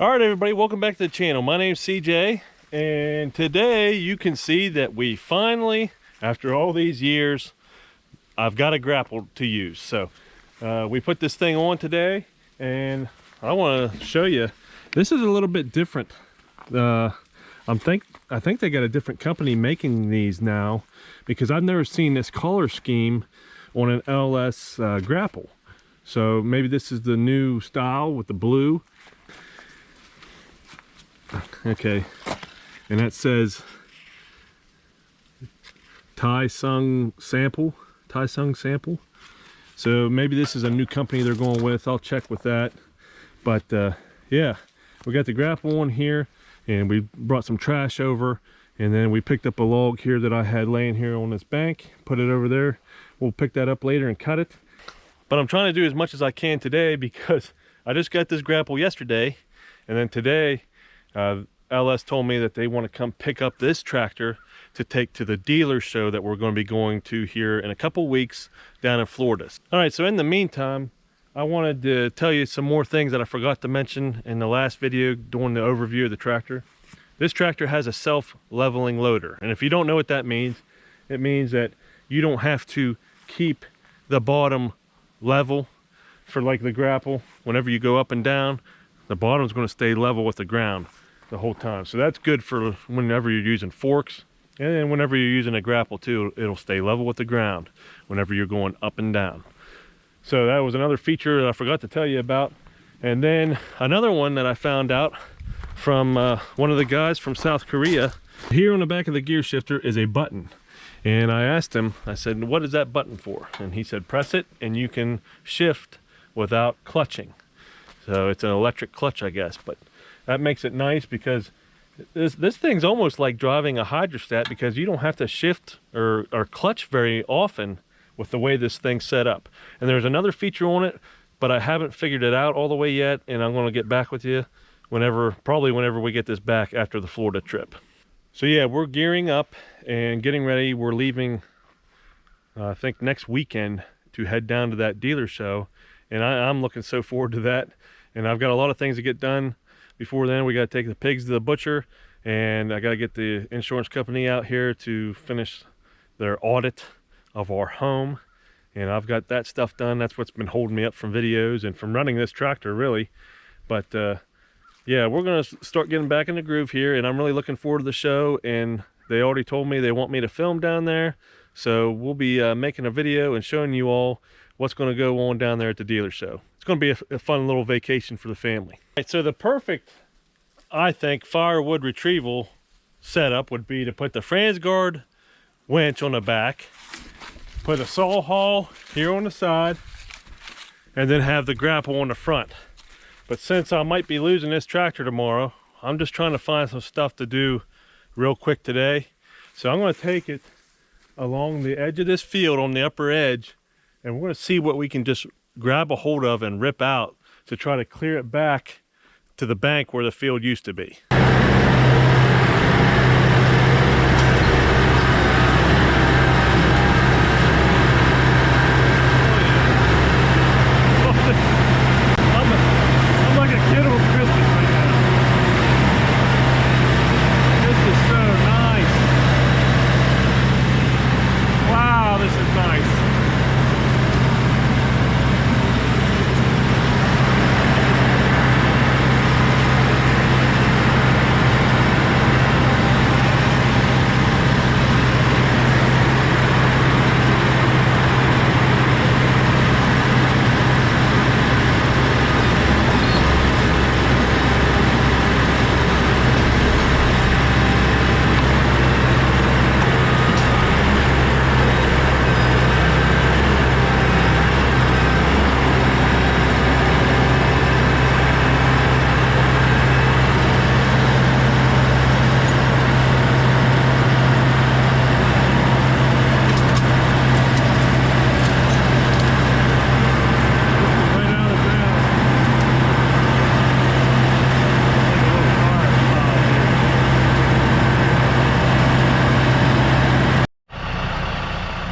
All right, everybody, welcome back to the channel. My name's CJ, and today you can see that we finally, after all these years, I've got a grapple to use. So we put this thing on today, and I want to show you. This is a little bit different. I think they got a different company making these now, because I've never seen this color scheme on an LS grapple. So maybe this is the new style with the blue. Okay, and that says Tai Sung sample. So maybe this is a new company they're going with. I'll check with that. But yeah, we got the grapple on here, and we brought some trash over, and then we picked up a log here that I had laying here on this bank, put it over there. We'll pick that up later and cut it. But I'm trying to do as much as I can today, because I just got this grapple yesterday, and then today LS told me that they want to come pick up this tractor to take to the dealer show that we're going to be going to here in a couple weeks down in Florida. All right, so in the meantime, I wanted to tell you some more things that I forgot to mention in the last video during the overview of the tractor. This tractor has a self-leveling loader, and if you don't know what that means, it means that you don't have to keep the bottom level for like the grapple. Whenever you go up and down, the bottom is going to stay level with the ground the whole time. So that's good for whenever you're using forks, and then whenever you're using a grapple too, it'll stay level with the ground whenever you're going up and down. So that was another feature that I forgot to tell you about. And then another one that I found out from one of the guys from South Korea. Here on the back of the gear shifter is a button, and I asked him, I said, what is that button for? And he said, press it and you can shift without clutching. So it's an electric clutch, I guess, but that makes it nice, because this thing's almost like driving a hydrostat, because you don't have to shift or clutch very often with the way this thing's set up. And there's another feature on it, but I haven't figured it out all the way yet, and I'm going to get back with you probably whenever we get this back after the Florida trip. So yeah, we're gearing up and getting ready. We're leaving, I think, next weekend to head down to that dealer show, and I'm looking so forward to that. And I've got a lot of things to get done before then. We got to take the pigs to the butcher, and I got to get the insurance company out here to finish their audit of our home, and I've got that stuff done. That's what's been holding me up from videos and from running this tractor, really. But yeah, we're gonna start getting back in the groove here, and I'm really looking forward to the show. And they already told me they want me to film down there, so we'll be making a video and showing you all what's going to go on down there at the dealer show. It's going to be a fun little vacation for the family. Right, so the perfect, I think, firewood retrieval setup would be to put the Fransgard winch on the back, put a Sawhaul here on the side, and then have the grapple on the front. But since I might be losing this tractor tomorrow, I'm just trying to find some stuff to do real quick today. So I'm going to take it along the edge of this field on the upper edge, and we're going to see what we can just grab a hold of and rip out to try to clear it back to the bank where the field used to be. I'm like a kid on Christmas right now. This is so nice. Wow, this is nice.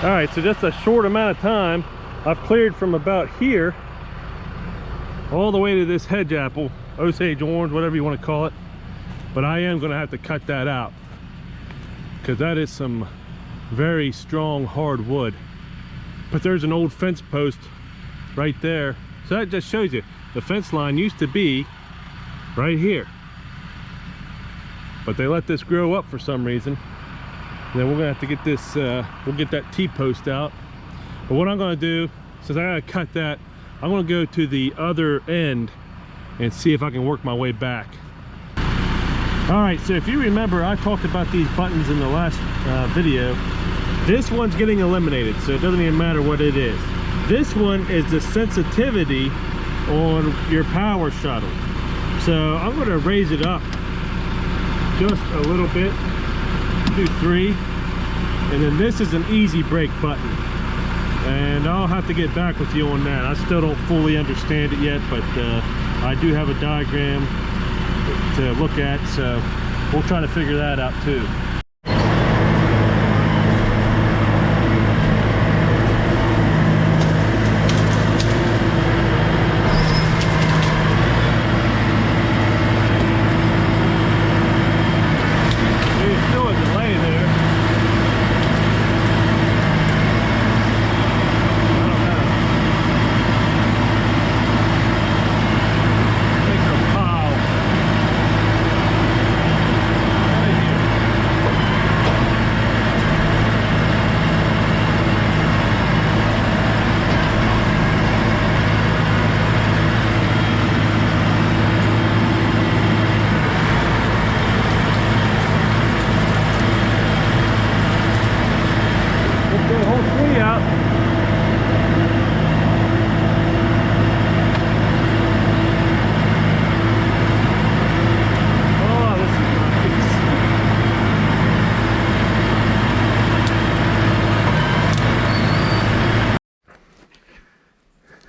All right, so just a short amount of time, I've cleared from about here all the way to this hedge apple Osage orange, whatever you want to call it. But I am going to have to cut that out because that is some very strong hard wood. But there's an old fence post right there, so that just shows you the fence line used to be right here, but they let this grow up for some reason. And then we're gonna have to get this we'll get that T-post out. But what I'm gonna do, since I gotta cut that, I'm gonna go to the other end and see if I can work my way back. All right, so if you remember, I talked about these buttons in the last video. This one's getting eliminated, so it doesn't even matter what it is. This one is the sensitivity on your power shuttle. So I'm going to raise it up just a little bit, do 3, and then this is an easy brake button. And I'll have to get back with you on that. I still don't fully understand it yet, but I do have a diagram to look at, so we'll try to figure that out too.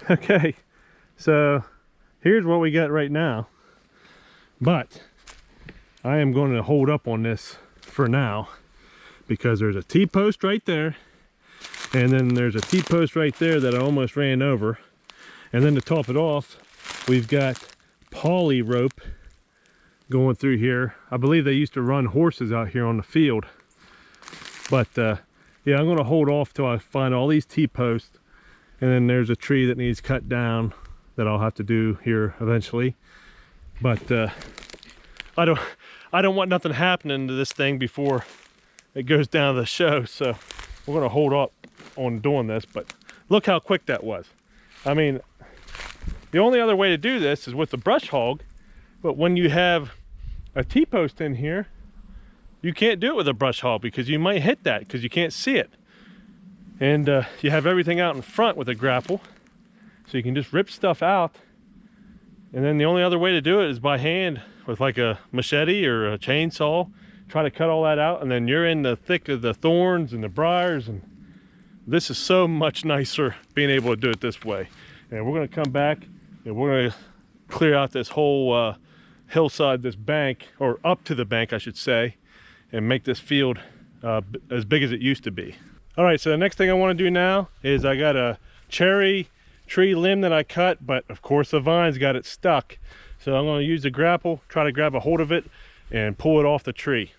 Okay, so here's what we got right now, but I am going to hold up on this for now because there's a T-post right there, and then there's a T-post right there that I almost ran over, and then to top it off, we've got poly rope going through here. I believe they used to run horses out here on the field, but yeah, I'm going to hold off till I find all these T-posts. And then there's a tree that needs cut down that I'll have to do here eventually. But I don't want nothing happening to this thing before it goes down to the show. So we're gonna hold up on doing this, but look how quick that was. I mean, the only other way to do this is with the brush hog, but when you have a T-post in here, you can't do it with a brush hog because you might hit that because you can't see it. And you have everything out in front with a grapple, so you can just rip stuff out. And then the only other way to do it is by hand with like a machete or a chainsaw. Try to cut all that out, and then you're in the thick of the thorns and the briars. And this is so much nicer being able to do it this way. And we're gonna come back and we're gonna clear out this whole hillside, this bank, or up to the bank I should say, and make this field as big as it used to be. All right, so the next thing I want to do now is I got a cherry tree limb that I cut, but of course the vines got it stuck. So I'm going to use the grapple, try to grab a hold of it and pull it off the tree.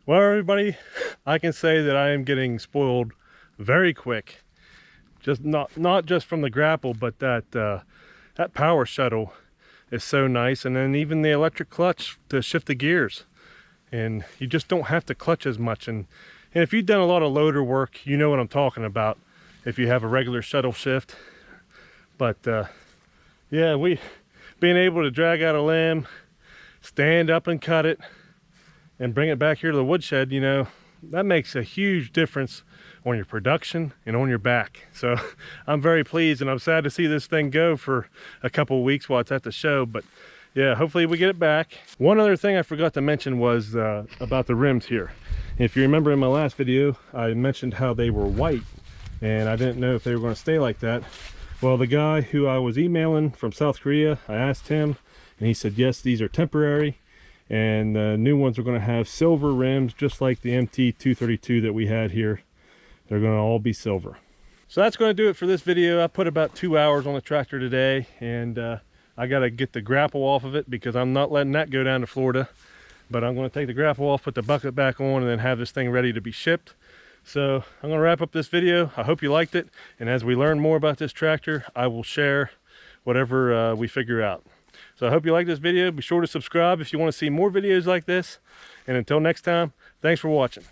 Well, everybody, I can say that I am getting spoiled very quick. Just not just from the Grapple, but that power shuttle is so nice, and then even the electric clutch to shift the gears, and you just don't have to clutch as much. And if you've done a lot of loader work, you know what I'm talking about if you have a regular shuttle shift. But yeah, being able to drag out a limb, stand up and cut it, and bring it back here to the woodshed, you know, that makes a huge difference on your production and on your back. So I'm very pleased, and I'm sad to see this thing go for a couple of weeks while it's at the show. But yeah, hopefully we get it back. One other thing I forgot to mention was about the rims here. If you remember in my last video, I mentioned how they were white, and I didn't know if they were going to stay like that. Well, the guy who I was emailing from South Korea, I asked him, and he said, yes, these are temporary. And the new ones are going to have silver rims, just like the MT4X that we had here. They're going to all be silver. So that's going to do it for this video. I put about 2 hours on the tractor today, and I got to get the Grapple off of it because I'm not letting that go down to Florida. But I'm going to take the Grapple off, put the bucket back on, and then have this thing ready to be shipped. So I'm going to wrap up this video. I hope you liked it. And as we learn more about this tractor, I will share whatever we figure out. So I hope you like this video. Be sure to subscribe if you want to see more videos like this. And until next time, thanks for watching.